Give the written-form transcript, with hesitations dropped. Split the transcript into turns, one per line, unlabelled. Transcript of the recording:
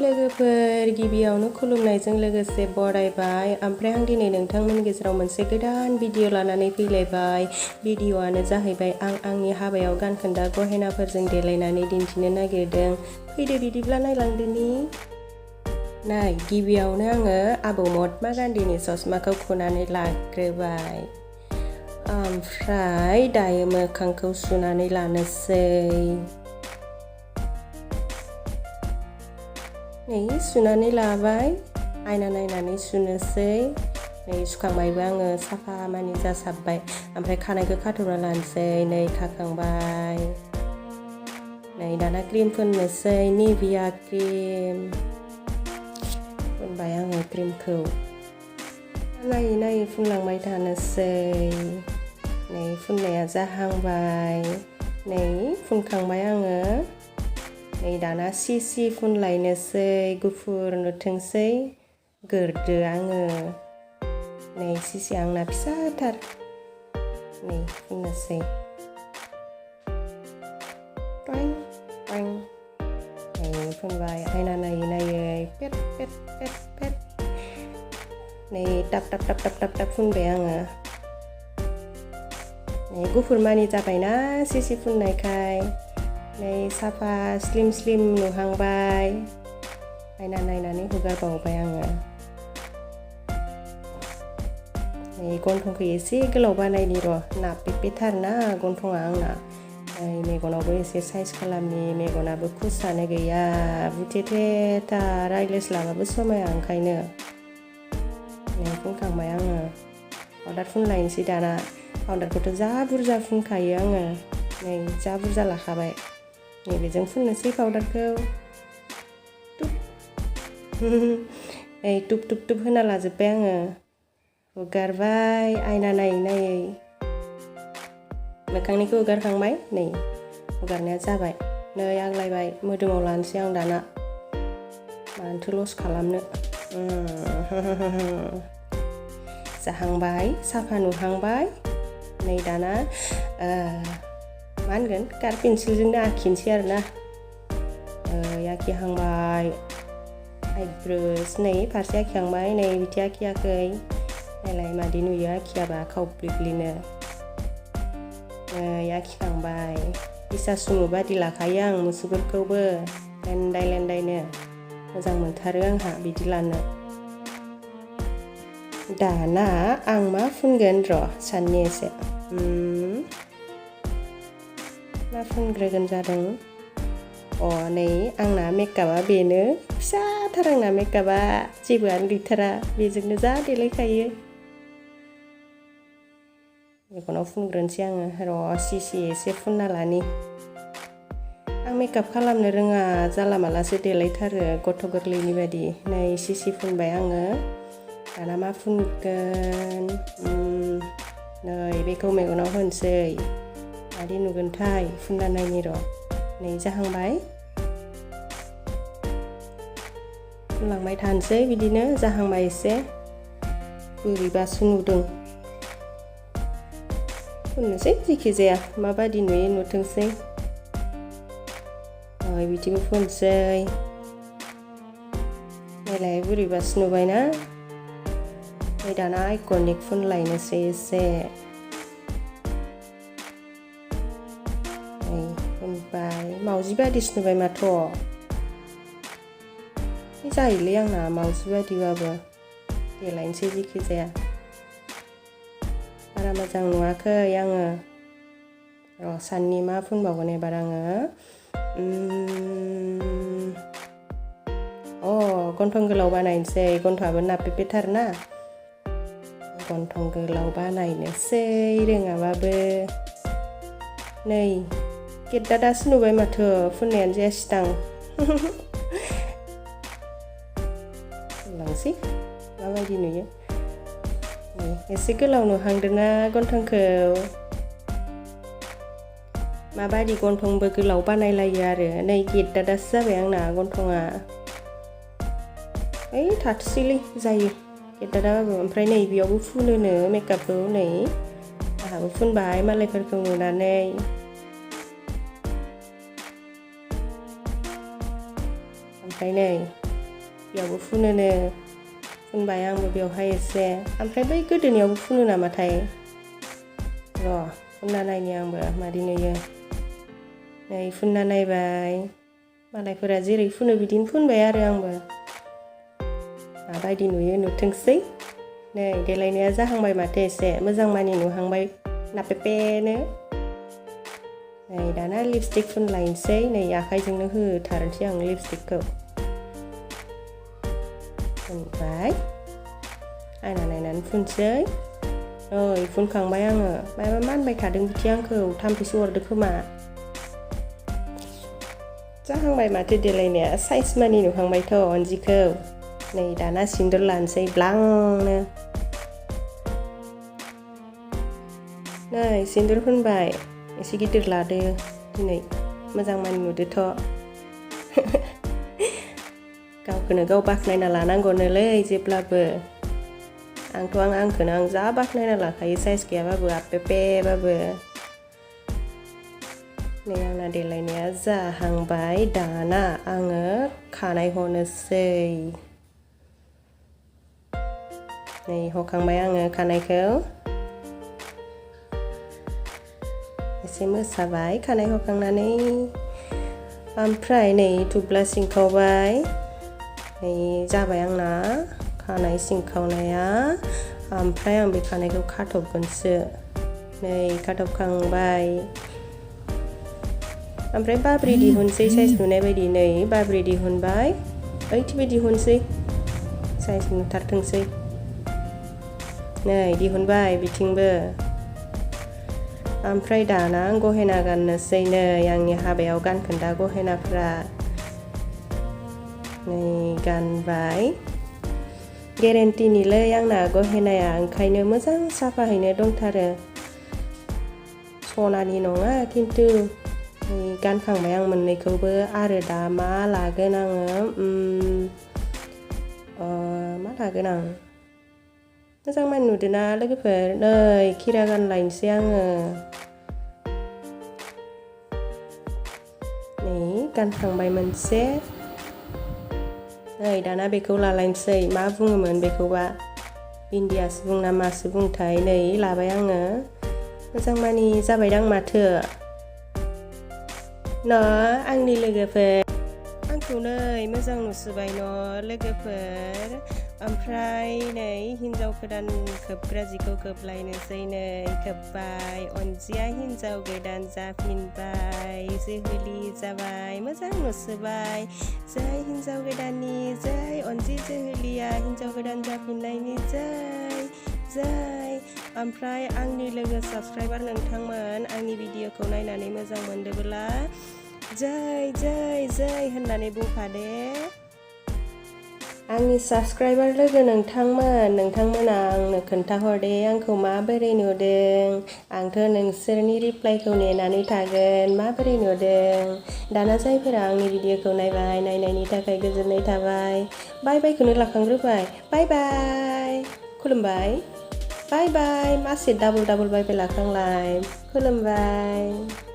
लोगोफोर गिबियावनो खुलुमनायजों लोगोसे बरायबाय ओमफ्राय आं दिनै नोंथांमोननि गेजेराव मोनसे गोदान भिडिअ लानानै फैलायबाय भिडिअआनो जाहैबाय आं आंनि हाबायाव गानखोन्दा गहेनाफोरजों देलायनानै दिन्थिनो नागिरदों फैदो बिदिब्ला नायलांदोनि नाय गिबियावनो आङो आबौ महात्मा गान्धीनि ससमाखौ खुनानै लाग्रोबाय ओमफ्राय दायो मोखांखौ सुनानै लानोसै नै सुनानै लाबाय आयना नायनानै सुनोसै नै सुखांबायबो आङो साफा मानि जासाबबाय ओमफ्राय खानायखौ खाथबना लानोसै नै खाखांबाय नै दाना क्रिम फोननोसै निभिया क्रिम फुनबाय आङो क्रिमखौ नायै नायै फुनलांबाय थानोसै नै फुननाया जाहांबाय नै फुनखांबाय आङो नै दाना सिसि फुनलायनोसै गुफुर नुथोंसै गोरदो आङो नै सिसि आंना फिसाथार नै फुननोसै टं टं नै फुनबाय आयना नायै नायै पेट पेट पेट पेट नै top top top top top top फुनबाय आङो नै गुफुर मानि जाबायना सिसि फुननायखाय नै साफा स्लिम स्लिम नुहांबाय आयना नायनानै हुगारबावबाय आङो नै गन्थंखौ एसे गोलाव बानायनि र' नापेपेथारना गन्थङा आंना नै मेगनावबो एसे साइज खालामनि मेगनाबो खुसानो गैया बुथेथेथार आइलेस लाबाबो समाया ओंखायनो नै फुनखांबाय आङो पाउडार फुनलायनोसै दाना पाउडारखौथ' जा बुरजा फुनखायो आङो नै जा बुरजा लाखाबाय नै बेजों फुननोसै पाउडारखौ नै टुप टुप टुप होना लाजोब्बाय आङो हुगारबाय आयना नायै नायै मोखांनिखौ हुगारखांबाय नै हुगारनाया जाबाय नै आग्लायबाय मोदोमाव लानोसै आं दाना मानोथो लस खालामनो जाहांबाय साफा नुहांबाय नै दाना मा होनगोन कार पेन्सिलजोंनो आखिनोसै आरोना आखिहांबाय आइब्र'स नै फारसे आखिहांबाय नै बिदि आखियाखै नायलाय मादि नुयो आखियाबा खावब्लिब्लिनो नै आखिखांबाय बिसा सुमु बादि लाखायो आं मुसुगुरखौबो लेन्दाय लेन्दायनो मोजां मोनथारो आंहा बिदि लानो दाना आं मा फुनगोन र' साननि एसे मा फुनग्रोगोन जादों नै आंना मेकआपआ बेनो फिसाथार आंना मेकआपआ जेबोआनो गैथारा बेजोंनो जा देलायखायो मेगनाव फुनग्रोनोसै आङो र' सिसि एसे फुनना लानि आं मेकआप खालामनो रोङा जाला मालासो देलायथारो गथ' गोरलैनि बायदि नै सिसि फुनबाय आङो दाना मा फुनगोन नै बेखौ मेगनाव होनोसै मादि नुगोनथाय फुनना नायनि र' नै जाहांबाय फुनलांबाय थानोसै बिदिनो जाहांबाय एसे बोरैबासो नुदों फुननोसै जिखिजाया माबादि नुयो नुथोंसै बिदिबो फुनसै नायलाय बोरैबासो नुबायना नै दाना आइकनिक फुनलायनोसै एसे फुनबाय मावजि बादिसो नुबाय माथो जायोलै आंना मावजि बादिबाबो देलायनोसै जिखिजाया बारा मोजां नुवाखै आङो र' साननि मा फुनबावगोन एबार आङो गन्थं गोलाव बानायनोसै गन्थंआबो नापेपेथार ना गन्थं गोलाव बानायनोसै रोङाबाबो नै गेद्दादासो नुबाय माथो फुननायानो जायासैदां फुनलांसै माबायदि नुयो एसे गोलाव नुहांदोंना गन्थंखौ माबायदि गन्थंबो गोलाव बानायलायो आरो नै गेद्दादासो जाबाय आंना गन्थङा ओइ थाथोसैलै जायो गेद्दादाबाबो ओमफ्राय नै बेयावबो फुनोनो मेकआपखौ नै आंहाबो फुनबाय मालायफोरखौ नुनानै ओमफ्राय नै बेयावबो फुनोनो फुनबाय आंबो बेवहाय एसे ओमफ्राय बै गोदोनियावबो फुनो नामाथाय र' फुनना नायनि आंबो मादि नुयो नै फुनना नायबाय मालायफोरा जेरै फुनो बिदिनो फुनबाय आरो आंबो माबायदि नुयो नुथोंसै नै देलायनाया जाहांबाय माथो एसे मोजां मानि नुहांबाय नापेपेनो नै दाना लिपस्टिक फुनलायनोसै नै आखाइजोंनो होथारनोसै आं लिपस्टिकखौ फुनबाय आयना नायनानै फुनसै ओइ फुनखांबाय आङो माबा मानबाय थादों बिदि आंखौ थाम्फैसो अरदो खोमा जाहांबाय माथो देलायनाया साइज मानि नुहांबायथ' अनजिखौ नै दाना सिन्दुर लानोसै ब्लांनो नै सिन्दुर फुनबाय एसे गिदिर लादो दिनै मोजां मानि नुदोथ' गावखौनो गाव बाख्नायना लानांगौनोलै जेब्लाबो आंखौनो आं जा बाख्नायना लाखायो साइज गैयाबाबो आपेपेबाबो नै आंना देलायनाया जाहांबाय दाना आङो खानाय हनोसै नै हखांबाय आङो खानायखौ एसे मोसाबाय खानाय हखांनानै ओमफ्राय नै थुब्ला सिंखावबाय नै जाबाय आंना खानाय सिंखावनाया ओमफ्राय आं बे खानायखौ खाथबगोनसो नै खाथबखांबाय ओमफ्राय बाब्रि दिहुनसै साइज नुनाय बायदि नै बाब्रि दिहुनबाय ओइथिबो दिहुनसै साइज नुथारथोंसै नै दिहुनबाय बिथिंबो ओमफ्राय दाना गहेना गाननोसै नै आंनि हाबायाव गानखोन्दा गहेनाफ्रा नै गानबाय गेरेन्टिनिलै आंना गहेनाया ओंखायनो मोजां साफाहैनो दंथारो सनानि नङा खिन्थु गानखांबाय आं मोननैखौबो आरो दा मा लागोन आङो मा लागोन आं मोजां मानि नुदोंना लोगोफोर नै खिरा गानलायनोसै आङो नै गानखांबाय मोनसे नै दाना बेखौ लालायनोसै मा बुङोमोन बेखौबा इन्डियासो बुं ना मासो बुंथाय नै लाबाय आङो मोजां मानि जाबायदां माथो न' आंनि लोगोफोर आंखौ नै मोजां नुसोबाय न' लोगोफोर ओमफ्राय नै हिन्जाव गोदान खोबग्रा जिखौ खोबलायनोसै नै खोबबाय अनजिया हिन्जाव गोदान जाफिनबाय जोहोलि जाबाय मोजां नुसोबाय जै हिन्जाव गोदाननि जै अनजि जोहोलिया हिन्जाव गोदान जाफिननायनि जै ओमफ्राय आंनि लोगो साबस्क्राइबार नोंथांमोन आंनि भिडिअखौ नायनानै मोजां मोनदोंब्ला जै होननानै बुंफादे आंनि साबस्क्राइबार लोगो नोंथांमोना आंनो खोन्थाहरदे आंखौ माबोरै नुदों आंथ' नोंसोरनि रिप्लाइखौ नेनानै थागोन माबोरै नुदों दाना जायफोरा आंनि भिडिअखौ नायबाय नायनायनि थाखाय गोजोननाय थाबाय बायखौनो लाखांग्रोबाय बाय खुलुमबाय बाय मासे डाबल बाय लाखांलाय खुलुमबाय